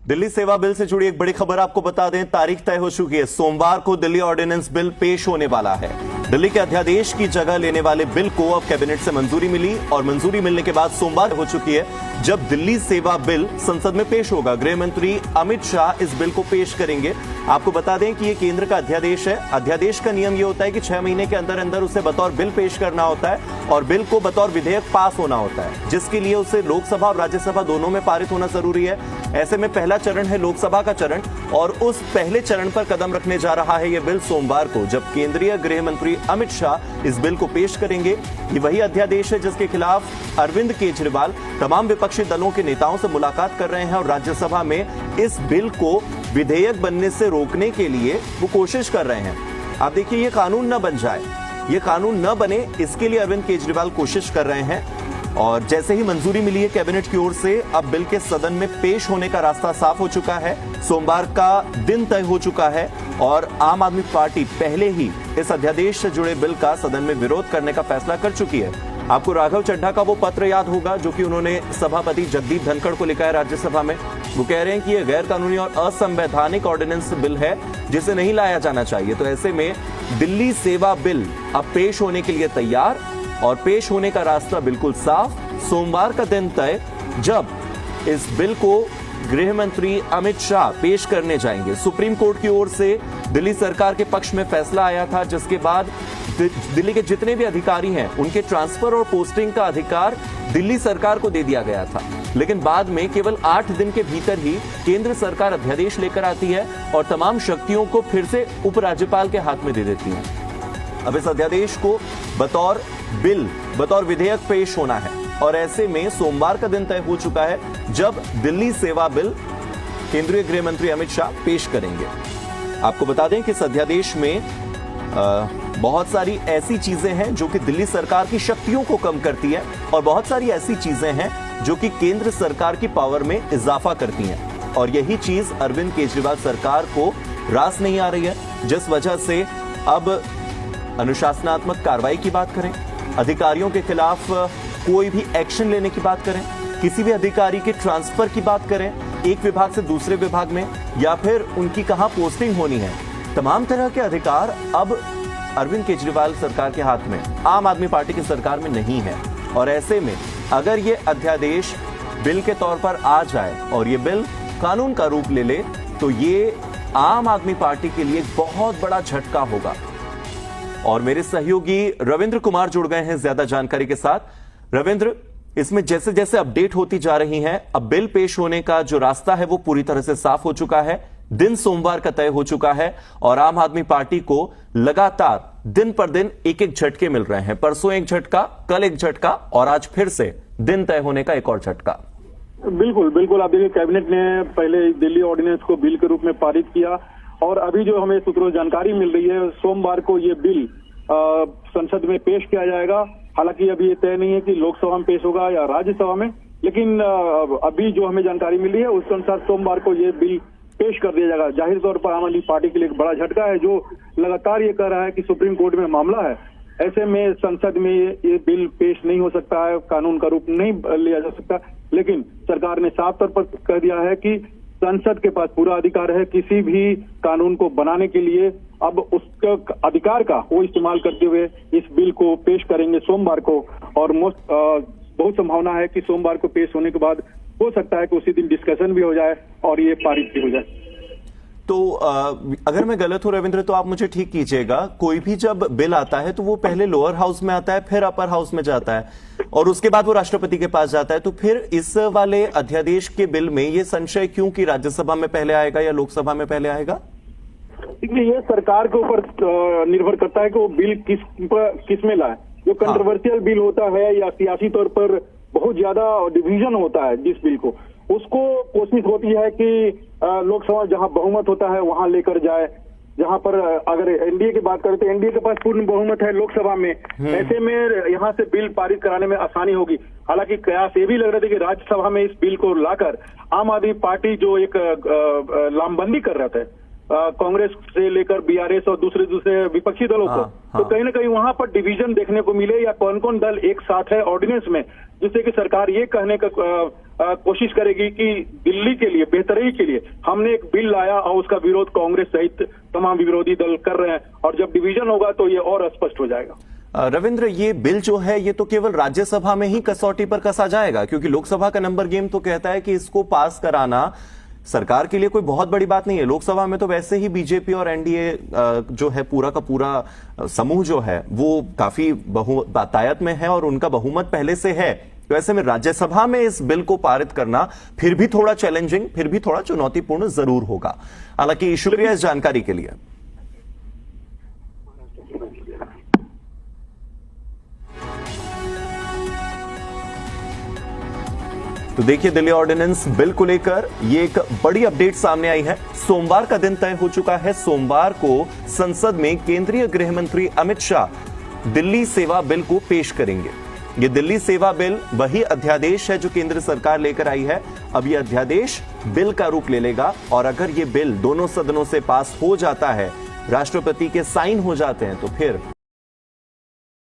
दिल्ली सेवा बिल से जुड़ी एक बड़ी खबर आपको बता दें, तारीख तय हो चुकी है। सोमवार को दिल्ली ऑर्डिनेंस बिल पेश होने वाला है। दिल्ली के अध्यादेश की जगह लेने वाले बिल को अब कैबिनेट से मंजूरी मिली और मंजूरी मिलने के बाद सोमवार हो चुकी है जब दिल्ली सेवा बिल संसद में पेश होगा। गृह मंत्री अमित शाह इस बिल को पेश करेंगे। आपको बता दें कि ये केंद्र का अध्यादेश है। अध्यादेश का नियम ये होता है कि 6 महीने के अंदर अंदर उसे बतौर बिल पेश करना होता है और बिल को बतौर विधेयक पास होना होता है, जिसके लिए उसे लोकसभा और राज्यसभा दोनों में पारित होना जरूरी है। ऐसे में पहला चरण है लोकसभा का चरण और उस पहले चरण पर कदम रखने जा रहा है यह बिल सोमवार को, जब केंद्रीय गृह मंत्री अमित शाह इस बिल को पेश करेंगे। ये वही अध्यादेश है जिसके खिलाफ अरविंद केजरीवाल तमाम विपक्षी दलों के नेताओं से मुलाकात कर रहे हैं और राज्यसभा में इस बिल को विधेयक बनने से रोकने के लिए वो कोशिश कर रहे हैं। आप देखिए, ये कानून न बन जाए, ये कानून न बने, इसके लिए अरविंद केजरीवाल कोशिश कर रहे हैं। और जैसे ही मंजूरी मिली है कैबिनेट की ओर से, अब बिल के सदन में पेश होने का रास्ता साफ हो चुका है। सोमवार का दिन तय हो चुका है और आम आदमी पार्टी पहले ही इस अध्यादेश से जुड़े बिल का सदन में विरोध करने का फैसला कर चुकी है। आपको राघव चड्ढा का वो पत्र याद होगा जो कि उन्होंने सभापति जगदीप धनखड़ को लिखा है राज्यसभा में। वो कह रहे हैं कि यह गैर कानूनी और असंवैधानिक ऑर्डिनेंस बिल है जिसे नहीं लाया जाना चाहिए। तो ऐसे में दिल्ली सेवा बिल अब पेश होने के लिए तैयार और पेश होने का रास्ता बिल्कुल साफ। सोमवार का दिन तय जब इस बिल को गृह मंत्री अमित शाह पेश करने जाएंगे। सुप्रीम कोर्ट की ओर से दिल्ली सरकार के पक्ष में फैसला आया था, जिसके बाद दिल्ली के जितने भी अधिकारी हैं उनके ट्रांसफर और पोस्टिंग का अधिकार दिल्ली सरकार को दे दिया गया था। लेकिन बाद में केवल 8 दिन के भीतर ही केंद्र सरकार अध्यादेश लेकर आती है और तमाम शक्तियों को फिर से उपराज्यपाल के हाथ में दे देती है। अब इस अध्यादेश को बतौर बिल, बतौर विधेयक पेश होना है और ऐसे में सोमवार का दिन तय हो चुका है जब दिल्ली सेवा बिल केंद्रीय गृह मंत्री अमित शाह पेश करेंगे। आपको बता दें कि इस अध्यादेश में बहुत सारी ऐसी चीजें हैं जो कि दिल्ली सरकार की शक्तियों को कम करती है और बहुत सारी ऐसी चीजें हैं जो कि केंद्र सरकार की पावर में इजाफा करती हैं। और यही चीज अरविंद केजरीवाल सरकार को रास नहीं आ रही है, जिस वजह से अब अनुशासनात्मक कार्रवाई की बात करें, अधिकारियों के खिलाफ कोई भी एक्शन लेने की बात करें, किसी भी अधिकारी के ट्रांसफर की बात करें एक विभाग से दूसरे विभाग में, या फिर उनकी कहां पोस्टिंग होनी है, तमाम तरह के अधिकार अब अरविंद केजरीवाल सरकार के हाथ में, आम आदमी पार्टी की सरकार में नहीं है। और ऐसे में अगर ये अध्यादेश बिल के तौर पर आ जाए और ये बिल कानून का रूप ले ले तो ये आम आदमी पार्टी के लिए बहुत बड़ा झटका होगा। और मेरे सहयोगी रविंद्र कुमार जुड़ गए हैं ज्यादा जानकारी के साथ। रविंद्र, इसमें जैसे जैसे अपडेट होती जा रही हैं, अब बिल पेश होने का जो रास्ता है वो पूरी तरह से साफ हो चुका है। दिन सोमवार का तय हो चुका है और आम आदमी पार्टी को लगातार दिन पर दिन एक एक झटके मिल रहे हैं। परसों एक झटका, कल एक झटका और आज फिर से दिन तय होने का एक और झटका। बिल्कुल बिल्कुल, आप देखिए, कैबिनेट ने पहले दिल्ली ऑर्डिनेंस को बिल के रूप में पारित किया और अभी जो हमें सूत्रों से जानकारी मिल रही है, सोमवार को ये बिल संसद में पेश किया जाएगा। हालांकि अभी ये तय नहीं है कि लोकसभा में पेश होगा या राज्यसभा में, लेकिन अभी जो हमें जानकारी मिली है उसके अनुसार सोमवार को ये बिल पेश कर दिया जाएगा। जाहिर तौर पर आम आदमी पार्टी के लिए एक बड़ा झटका है, जो लगातार ये कह रहा है कि सुप्रीम कोर्ट में मामला है, ऐसे में संसद में ये बिल पेश नहीं हो सकता है, कानून का रूप नहीं लिया जा सकता। लेकिन सरकार ने साफ तौर पर कह दिया है कि संसद के पास पूरा अधिकार है किसी भी कानून को बनाने के लिए। अब उसका अधिकार का वो इस्तेमाल करते हुए इस बिल को पेश करेंगे सोमवार को और बहुत संभावना है कि सोमवार को पेश होने के बाद हो सकता है कि उसी दिन डिस्कशन भी हो जाए और ये पारित भी हो जाए। तो अगर मैं गलत हूं रविंद्र तो आप मुझे ठीक कीजिएगा। कोई भी जब बिल आता है तो वो पहले लोअर हाउस में आता है, फिर अपर हाउस में जाता है और उसके बाद वो राष्ट्रपति के पास जाता है। तो फिर इस वाले अध्यादेश के बिल में ये संशय क्यों कि राज्यसभा में पहले आएगा या लोकसभा में पहले आएगा? देखिए, ये सरकार के ऊपर निर्भर करता है कि वो बिल किस में लाए। जो कंट्रोवर्शियल बिल होता है या सियासी तौर पर बहुत ज्यादा डिवीजन होता है जिस बिल को, उसको कोशिश होती है कि लोकसभा जहां बहुमत होता है वहां लेकर जाए। जहां पर अगर एनडीए की बात करें तो एनडीए के पास पूर्ण बहुमत है लोकसभा में, ऐसे में यहां से बिल पारित कराने में आसानी होगी। हालांकि कयास ये भी लग रहे थे कि राज्यसभा में इस बिल को लाकर आम आदमी पार्टी जो एक लामबंदी कर रहे थे कांग्रेस से लेकर बीआरएस और दूसरे विपक्षी दलों को, तो कहीं ना कहीं वहां पर डिवीजन देखने को मिले या कौन कौन दल एक साथ है ऑर्डिनेंस में, जिससे कि सरकार ये कहने का कोशिश करेगी कि दिल्ली के लिए बेहतरी के लिए हमने एक बिल लाया और उसका विरोध कांग्रेस सहित तमाम विरोधी दल कर रहे हैं, और जब डिवीजन होगा तो ये और स्पष्ट हो जाएगा। रविंद्र, ये बिल जो है ये तो केवल राज्यसभा में ही कसौटी पर कसा जाएगा, क्योंकि लोकसभा का नंबर गेम तो कहता है कि इसको पास कराना सरकार के लिए कोई बहुत बड़ी बात नहीं है। लोकसभा में तो वैसे ही बीजेपी और एनडीए जो है पूरा का पूरा समूह जो है वो काफी बहुतायत में है और उनका बहुमत पहले से है। तो ऐसे में राज्यसभा में इस बिल को पारित करना फिर भी थोड़ा चैलेंजिंग, फिर भी थोड़ा चुनौतीपूर्ण जरूर होगा। हालांकि शुक्रिया इस जानकारी के लिए। तो देखिए, दिल्ली ऑर्डिनेंस बिल को लेकर ये एक बड़ी अपडेट सामने आई है। सोमवार का दिन तय हो चुका है। सोमवार को संसद में केंद्रीय गृह मंत्री अमित शाह दिल्ली सेवा बिल को पेश करेंगे। ये दिल्ली सेवा बिल वही अध्यादेश है जो केंद्र सरकार लेकर आई है। अब ये अध्यादेश बिल का रूप ले लेगा और अगर ये बिल दोनों सदनों से पास हो जाता है, राष्ट्रपति के साइन हो जाते हैं, तो फिर